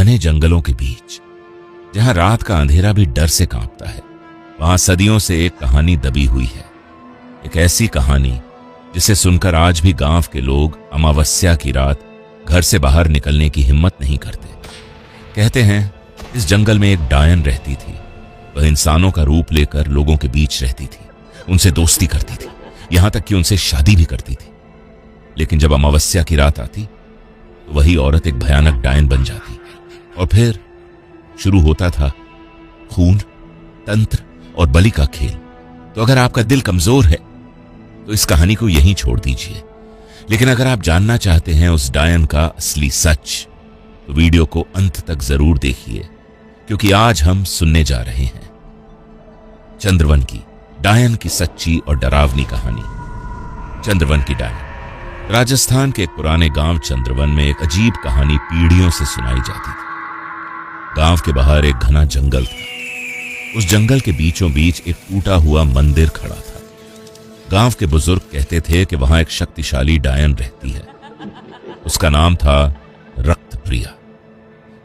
घने जंगलों के बीच, जहां रात का अंधेरा भी डर से कांपता है, वहां सदियों से एक कहानी दबी हुई है। एक ऐसी कहानी जिसे सुनकर आज भी गांव के लोग अमावस्या की रात घर से बाहर निकलने की हिम्मत नहीं करते। कहते हैं इस जंगल में एक डायन रहती थी। वह इंसानों का रूप लेकर लोगों के बीच रहती थी, उनसे दोस्ती करती थी, यहां तक कि उनसे शादी भी करती थी। लेकिन जब अमावस्या की रात आती तो वही औरत एक भयानक डायन बन जाती और फिर शुरू होता था खून, तंत्र और बलि का खेल। तो अगर आपका दिल कमजोर है तो इस कहानी को यहीं छोड़ दीजिए। लेकिन अगर आप जानना चाहते हैं उस डायन का असली सच, तो वीडियो को अंत तक जरूर देखिए, क्योंकि आज हम सुनने जा रहे हैं चंद्रवन की डायन की सच्ची और डरावनी कहानी। चंद्रवन की डायन। राजस्थान के एक पुराने गांव चंद्रवन में एक अजीब कहानी पीढ़ियों से सुनाई जाती थी। गांव के बाहर एक घना जंगल था। उस जंगल के बीचों बीच एक टूटा हुआ मंदिर खड़ा था। गांव के बुजुर्ग कहते थे कि वहां एक शक्तिशाली डायन रहती है। उसका नाम था रक्तप्रिया।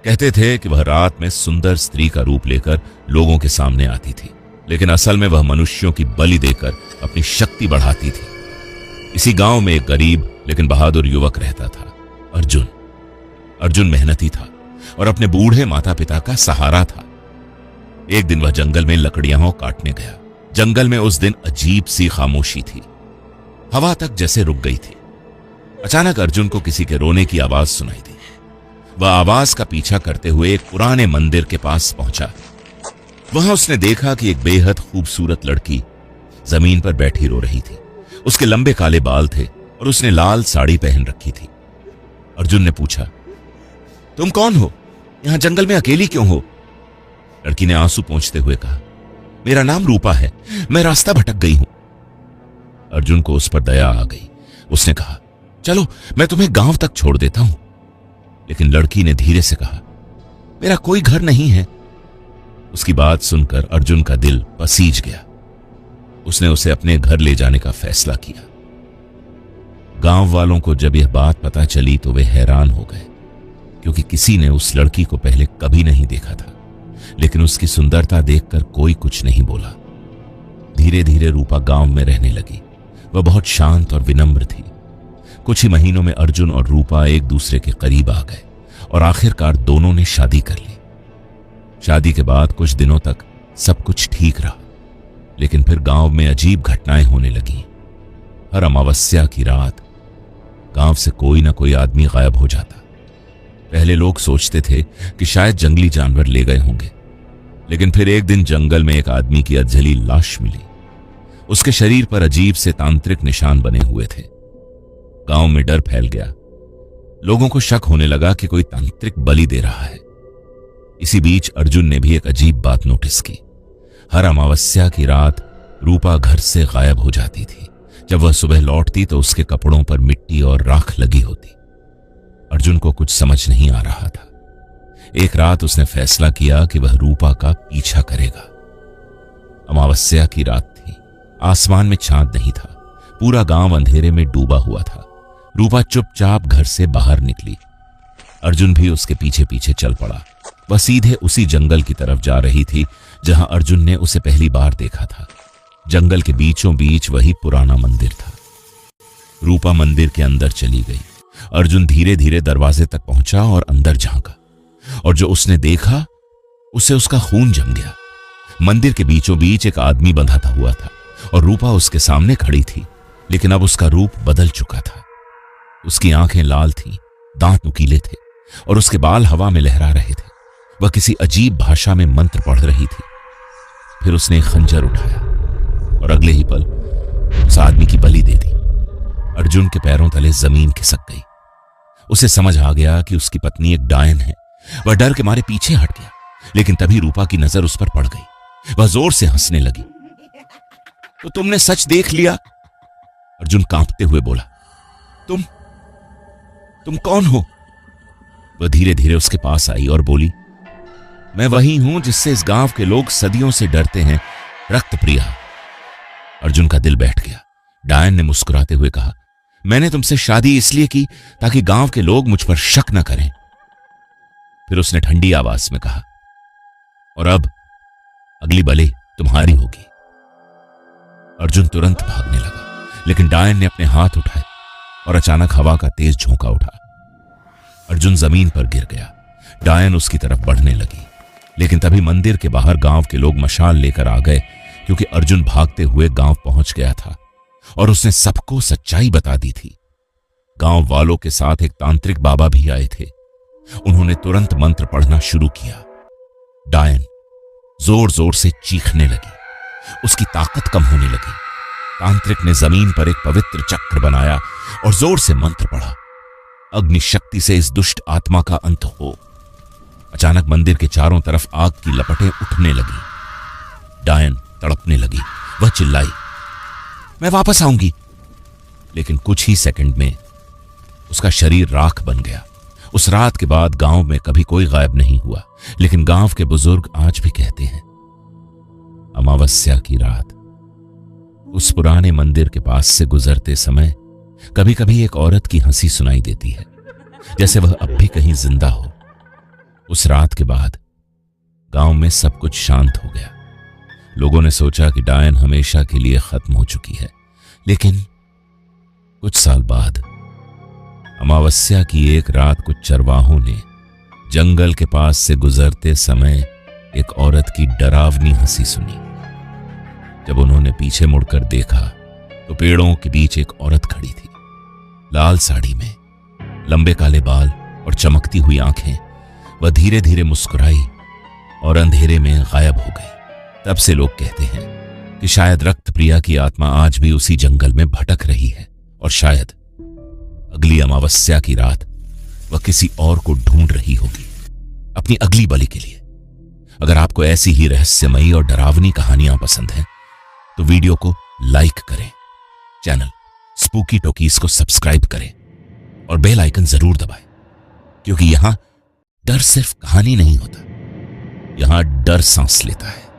कहते थे कि वह रात में सुंदर स्त्री का रूप लेकर लोगों के सामने आती थी, लेकिन असल में वह मनुष्यों की बलि देकर अपनी शक्ति बढ़ाती थी। इसी गांव में एक गरीब लेकिन बहादुर युवक रहता था, अर्जुन। अर्जुन मेहनती था और अपने बूढ़े माता पिता का सहारा था। एक दिन वह जंगल में लकड़ियां काटने गया। जंगल में उस दिन अजीब सी खामोशी थी, हवा तक जैसे रुक गई थी। अचानक अर्जुन को किसी के रोने की आवाज सुनाई दी। वह आवाज का पीछा करते हुए एक पुराने मंदिर के पास पहुंचा। वहां उसने देखा कि एक बेहद खूबसूरत लड़की जमीन पर बैठी रो रही थी। उसके लंबे काले बाल थे और उसने लाल साड़ी पहन रखी थी। अर्जुन ने पूछा, तुम कौन हो? यहां जंगल में अकेली क्यों हो? लड़की ने आंसू पोंछते हुए कहा, मेरा नाम रूपा है, मैं रास्ता भटक गई हूं। अर्जुन को उस पर दया आ गई। उसने कहा, चलो मैं तुम्हें गांव तक छोड़ देता हूं। लेकिन लड़की ने धीरे से कहा, मेरा कोई घर नहीं है। उसकी बात सुनकर अर्जुन का दिल पसीज गया। उसने उसे अपने घर ले जाने का फैसला किया। गांव वालों को जब यह बात पता चली तो वे हैरान हो गए, क्योंकि किसी ने उस लड़की को पहले कभी नहीं देखा था। लेकिन उसकी सुंदरता देखकर कोई कुछ नहीं बोला। धीरे धीरे रूपा गांव में रहने लगी। वह बहुत शांत और विनम्र थी। कुछ ही महीनों में अर्जुन और रूपा एक दूसरे के करीब आ गए और आखिरकार दोनों ने शादी कर ली। शादी के बाद कुछ दिनों तक सब कुछ ठीक रहा, लेकिन फिर गांव में अजीब घटनाएं होने लगीं। हर अमावस्या की रात गांव से कोई ना कोई आदमी गायब हो जाता। पहले लोग सोचते थे कि शायद जंगली जानवर ले गए होंगे, लेकिन फिर एक दिन जंगल में एक आदमी की अधजली लाश मिली। उसके शरीर पर अजीब से तांत्रिक निशान बने हुए थे। गांव में डर फैल गया। लोगों को शक होने लगा कि कोई तांत्रिक बलि दे रहा है। इसी बीच अर्जुन ने भी एक अजीब बात नोटिस की। हर अमावस्या की रात रूपा घर से गायब हो जाती थी। जब वह सुबह लौटती तो उसके कपड़ों पर मिट्टी और राख लगी होती। अर्जुन को कुछ समझ नहीं आ रहा था। एक रात उसने फैसला किया कि वह रूपा का पीछा करेगा। अमावस्या की रात थी। आसमान में चांद नहीं था। पूरा गांव अंधेरे में डूबा हुआ था। रूपा चुपचाप घर से बाहर निकली। अर्जुन भी उसके पीछे पीछे चल पड़ा। वह सीधे उसी जंगल की तरफ जा रही थी जहां अर्जुन ने उसे पहली बार देखा था। जंगल के बीचों बीच वही पुराना मंदिर था। रूपा मंदिर के अंदर चली गई। अर्जुन धीरे धीरे दरवाजे तक पहुंचा और अंदर झांका, और जो उसने देखा उसे उसका खून जम गया। मंदिर के बीचों बीच एक आदमी बंधा था हुआ था और रूपा उसके सामने खड़ी थी, लेकिन अब उसका रूप बदल चुका था। उसकी आंखें लाल थीं, दांत नुकीले थे और उसके बाल हवा में लहरा रहे थे। वह किसी अजीब भाषा में मंत्र पढ़ रही थी। फिर उसने एक खंजर उठाया और अगले ही पल उस आदमी की बलि दे दी। अर्जुन के पैरों तले जमीन खिसक गई। उसे समझ आ गया कि उसकी पत्नी एक डायन है। वह डर के मारे पीछे हट गया, लेकिन तभी रूपा की नजर उस पर पड़ गई। वह जोर से हंसने लगी। तो तुमने सच देख लिया? अर्जुन कांपते हुए बोला। तुम कौन हो? वह धीरे धीरे उसके पास आई और बोली, मैं वही हूं जिससे इस गांव के लोग सदियों से डरते हैं, रक्तप्रिया। अर्जुन का दिल बैठ गया। डायन ने मुस्कुराते हुए कहा, मैंने तुमसे शादी इसलिए की ताकि गांव के लोग मुझ पर शक न करें। फिर उसने ठंडी आवाज में कहा, और अब अगली बलि तुम्हारी होगी। अर्जुन तुरंत भागने लगा, लेकिन डायन ने अपने हाथ उठाए और अचानक हवा का तेज झोंका उठा। अर्जुन जमीन पर गिर गया। डायन उसकी तरफ बढ़ने लगी, लेकिन तभी मंदिर के बाहर गांव के लोग मशाल लेकर आ गए, क्योंकि अर्जुन भागते हुए गांव पहुंच गया था और उसने सबको सच्चाई बता दी थी। गांव वालों के साथ एक तांत्रिक बाबा भी आए थे। उन्होंने तुरंत मंत्र पढ़ना शुरू किया। डायन जोर जोर से चीखने लगी, उसकी ताकत कम होने लगी। तांत्रिक ने जमीन पर एक पवित्र चक्र बनाया और जोर से मंत्र पढ़ा, अग्नि शक्ति से इस दुष्ट आत्मा का अंत हो। अचानक मंदिर के चारों तरफ आग की लपटें उठने लगी। डायन तड़पने लगी। वह चिल्लाई, मैं वापस आऊंगी। लेकिन कुछ ही सेकंड में उसका शरीर राख बन गया। उस रात के बाद गांव में कभी कोई गायब नहीं हुआ, लेकिन गांव के बुजुर्ग आज भी कहते हैं, अमावस्या की रात उस पुराने मंदिर के पास से गुजरते समय कभी कभी एक औरत की हंसी सुनाई देती है, जैसे वह अब भी कहीं जिंदा हो। उस रात के बाद गांव में सब कुछ शांत हो गया। लोगों ने सोचा कि डायन हमेशा के लिए खत्म हो चुकी है, लेकिन कुछ साल बाद अमावस्या की एक रात कुछ चरवाहों ने जंगल के पास से गुजरते समय एक औरत की डरावनी हंसी सुनी। जब उन्होंने पीछे मुड़कर देखा तो पेड़ों के बीच एक औरत खड़ी थी, लाल साड़ी में, लंबे काले बाल और चमकती हुई आंखें। वह धीरे धीरे मुस्कुराई और अंधेरे में गायब हो गई। तब से लोग कहते हैं कि शायद रक्त प्रिया की आत्मा आज भी उसी जंगल में भटक रही है और शायद अगली अमावस्या की रात वह किसी और को ढूंढ रही होगी अपनी अगली बलि के लिए। अगर आपको ऐसी ही रहस्यमयी और डरावनी कहानियां पसंद हैं तो वीडियो को लाइक करें, चैनल स्पूकी टॉकीज को सब्सक्राइब करें और बेल आइकन जरूर दबाएं, क्योंकि यहां डर सिर्फ कहानी नहीं होता, यहां डर सांस लेता है।